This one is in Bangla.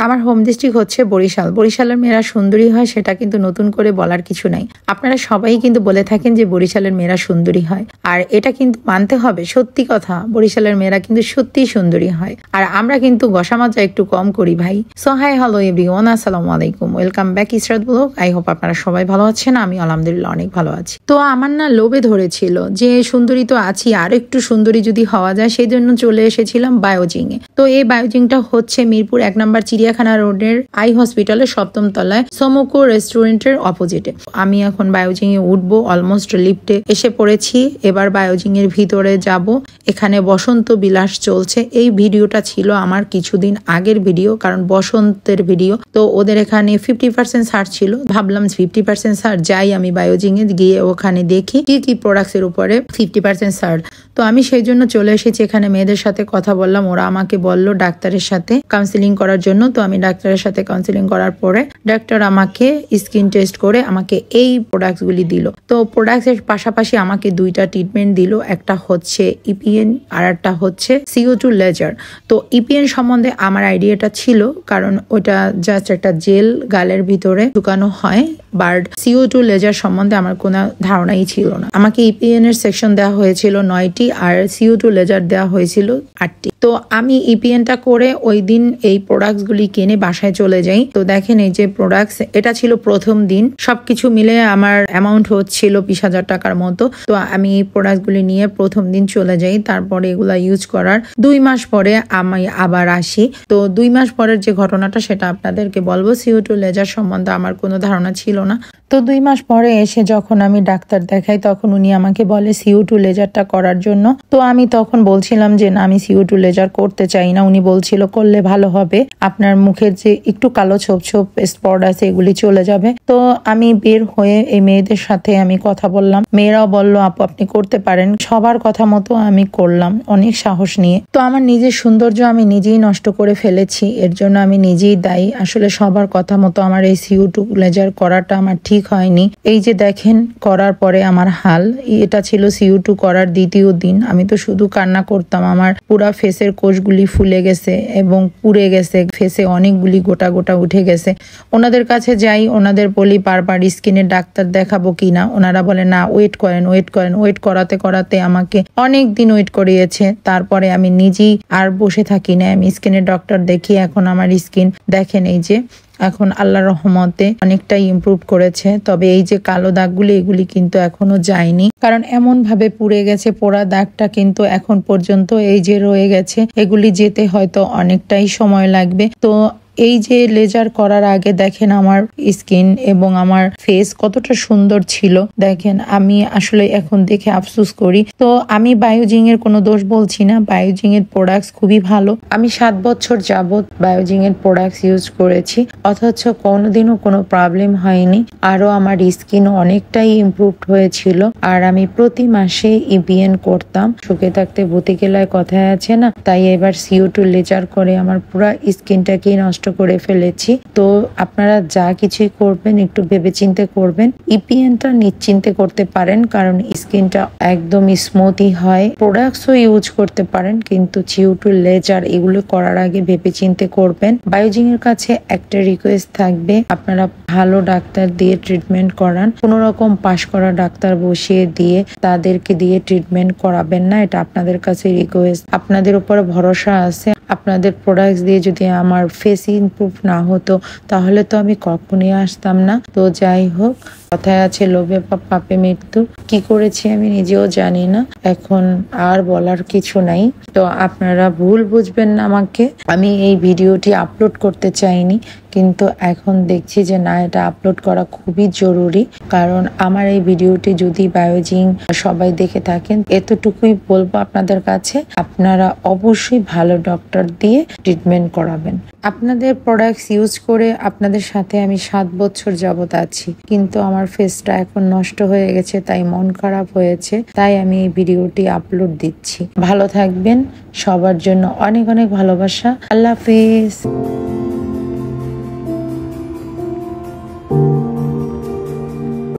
আমার হোম ডিস্ট্রিক্ট হচ্ছে বরিশাল। বরিশালের মেয়েরা সুন্দরী হয় সেটা কিন্তু নতুন করে বলার কিছু নাই। আপনারা সবাই কিন্তু বলে থাকেন যে বরিশালের মেয়েরা সুন্দরী হয়, আর এটা কিন্তু মানতে হবে, সত্যি কথা। বরিশালের মেয়েরা কিন্তু সত্যিই সুন্দরী হয়, আর আমরা কিন্তু গসামাজা একটু কম করি ভাই। সো হাই হ্যালো এভরিওয়ান, আসসালামু আলাইকুম, welcome back Israt blog. I hope আপনারা সবাই ভালো আছেন। আমি আলহামদুলিল্লাহ অনেক ভালো আছি। তো আমার না লোভে ধরেছিল যে সুন্দরী তো আছি, আর একটু সুন্দরী যদি হওয়া যায়, সেই জন্য চলে এসেছিলাম বায়োজিং এ। তো এই বায়োজিংটা হচ্ছে মিরপুর 1 নম্বর চিড়িয়াখানা রোডের আই হসপিটালের 7ম তলায় সমোকো রেস্টুরেন্টের অপোজিটে। আমি এখন বায়োজিং এ উঠবো, অলমোস্ট লিফটে এসে পড়েছি। এবার বায়োজিং এর ভিতরে যাব। এখানে বসন্ত বিলাস চলছে। এই ভিডিওটা ছিল আমার কিছুদিন আগের ভিডিও, কারণ বসন্তের ভিডিও। তো ওদের এখানে 50% ছাড় ছিল। ভাবলাম 50% ছাড়, যাই আমি বায়োজিং এ গিয়ে ওখানে দেখি কি কি প্রোডাক্টস এর উপরে 50% ছাড়। তো আমি সেই জন্য চলে এসেছি এখানে। মেয়েদের সাথে কথা বললাম, ওরা আমাকে বলল ডাক্তারের সাথে কাউন্সিলিং করার জন্য। তো আমি ডাক্তারের সাথে কাউন্সিলিং করার পরে ডাক্তার আমাকে স্কিন টেস্ট করে আমাকে এই প্রোডাক্টস গুলি দিল। তো প্রোডাক্টস এর পাশাপাশি আমাকে 2টা ট্রিটমেন্ট দিল। একটা হচ্ছে ইপিএন আর একটা হচ্ছে CO2 লেজার। তো ইপিএন সম্বন্ধে আমার আইডিয়াটা ছিল, কারণ ওটা জাস্ট একটা জেল গালের ভিতরে ঢুকানো হয়, বাট CO2 লেজার সম্বন্ধে আমার কোনো ধারণাই ছিল না। আমাকে ইপিএন এর সেকশন দেওয়া হয়েছিল 9টি আর CO2 লেজার দেওয়া হয়েছিল 8টি। তো আমি ইপিএনটা করে ওই দিন এই প্রোডাক্টস গুলি কিনে বাসায় চলে যাই। তো দেখেন এই যে প্রোডাক্টস, এটা ছিল প্রথম দিন। সবকিছু মিলে আমার অ্যামাউন্ট হচ্ছিল 20,000 টাকার মতো। তো আমি এই প্রোডাক্ট গুলি নিয়ে প্রথম দিন চলে যাই। তারপরে এগুলা ইউজ করার 2 মাস পরে আমি আবার আসি। তো 2 মাস পরের যে ঘটনাটা সেটা আপনাদেরকে বলবো। CO2 লেজার সম্বন্ধে আমার কোনো ধারণা ছিল না। তো 2 মাস পরে এসে যখন আমি ডাক্তার দেখাই, তখন উনি আমাকে বলে CO2 লেজারটা করার জন্য। তো আমি তখন বলছিলাম যে না, আমি CO2 লেজার করতে চাই না। উনি বলছিল করলে ভালো হবে, আপনার মুখের যে একটু কালো ছোপ ছোপ স্পট আছে এগুলি চলে যাবে। তো আমি বের হয়ে এই মেয়েদের সাথে আমি কথা বললাম। মেয়েরাও বলল আপু আপনি করতে পারেন। সবার কথা মতো আমি করলাম অনেক সাহস নিয়ে। তো আমার নিজের সৌন্দর্য আমি নিজেই নষ্ট করে ফেলেছি, এর জন্য আমি নিজেই দায়ী। আসলে সবার কথা মতো আমার এই CO2 লেজার করাটা আমার ঠিক হয়নি। এই যে দেখেন করার পরে আমার হাল। এটা ছিল CO2 করার 2য় দিন। আমি তো শুধু কান্না করতাম। আমার পুরা ফেসের কোষগুলি ফুলে গেছে এবং পুড়ে গেছে, ফেসে অনেকগুলি গোটা গোটা উঠে গেছে। ওনাদের কাছে যাই, ওনাদের বলি বারবার স্কিনের ডাক্তার দেখাবো কিনা। ওনারা বলে না, ওয়েট করেন ওয়েট করেন। ওয়েট করাতে করাতে আমাকে অনেক দিন ওয়েট করিয়েছে। তারপরে আমি নিজেই আর বসে থাকি না, আমি স্কিনের ডক্টর দেখি। এখন আমার স্কিন দেখেন এই যে এখন আল্লাহর রহমতে অনেকটাই ইমপ্রুভ করেছে। তবে এই যে কালো দাগগুলি এগুলি কিন্তু এখনো যায়নি, কারণ এমন ভাবে পুড়ে গেছে। পোড়া দাগটা কিন্তু এখন পর্যন্ত এই যে রয়ে গেছে, এগুলি যেতে হয়তো অনেকটাই সময় লাগবে। তো এই যে লেজার করার আগে দেখেন আমার স্কিন এবং আমার ফেস কতটা সুন্দর ছিল। দেখেন আমি আসলে এখন দেখে আফসোস করি। তো আমি বায়োজিং এর কোনো দোষ বলছি না, বায়োজিং এর প্রোডাক্টস খুবই ভালো। আমি 7 বছর যাবত বায়োজিং এর প্রোডাক্টস ইউজ করেছি, অথচ কোনোদিনও কোনো প্রবলেম হয়নি। আরো আমার স্কিন অনেকটাই ইমপ্রুভড হয়েছিল। আর আমি প্রতি মাসে ইপিএন করতাম। শুকে থাকতে ভূতে গেলায় কথায় আছে না, তাই এবার CO2 লেজার করে আমার পুরো স্কিনটাকে নষ্ট করে ফেলেছি। তো আপনারা যা কিছুই করবেন একটু ভেবেচিন্তে করবেন। ইপিএনটা নিশ্চিন্তে করতে পারেন, কারণ স্কিনটা একদম স্মুথই হয়। প্রোডাক্টসও ইউজ করতে পারেন, কিন্তু CO2 লেজার এগুলো করার আগে ভেবেচিন্তে করবেন। বায়োজিং এর কাছে একটা রিকোয়েস্ট থাকবে, আপনারা ভালো ডাক্তার দিয়ে ট্রিটমেন্ট করান। কোনো রকম পাশ করা ডাক্তার বসিয়ে দিয়ে তাদেরকে দিয়ে ট্রিটমেন্ট করাবেন না, এটা আপনাদের কাছে রিকোয়েস্ট। আপনাদের উপরে ভরসা আছে। আপনাদের প্রোডাক্টস দিয়ে যদি আমার ফেস ইমপ্রুভ না হতো তাহলে তো আমি কখনই আসতাম না। তো যাই হোক, কথায় আছে লোভে পাপে মৃত্যু। কি করেছি আমি নিজেও জানি না, এখন আর বলার কিছু নাই। তো আপনারা ভুল বুঝবেন না আমাকে। আমি এই ভিডিওটি আপলোড করতে চাইনি, কিন্তু এখন দেখছি যে না, এটা আপলোড করা খুবই জরুরি। কারণ আমার এই ভিডিওটি যদি বায়োজিং সবাই দেখে থাকেন, এতটুকুই বলবো আপনাদের কাছে, আপনারা অবশ্যই ভালো ডক্টর দিয়ে ট্রিটমেন্ট করাবেন। আপনাদের প্রোডাক্টস ইউজ করে আপনাদের সাথে আমি 7 বছর যাবত আছি, কিন্তু আমার ফেসটা এখন নষ্ট হয়ে গেছে, তাই মন খারাপ হয়েছে। তাই আমি এই ভিডিওটি আপলোড দিচ্ছি। ভালো থাকবেন, সবার জন্য অনেক অনেক ভালোবাসা। আল্লাহ হাফেজ।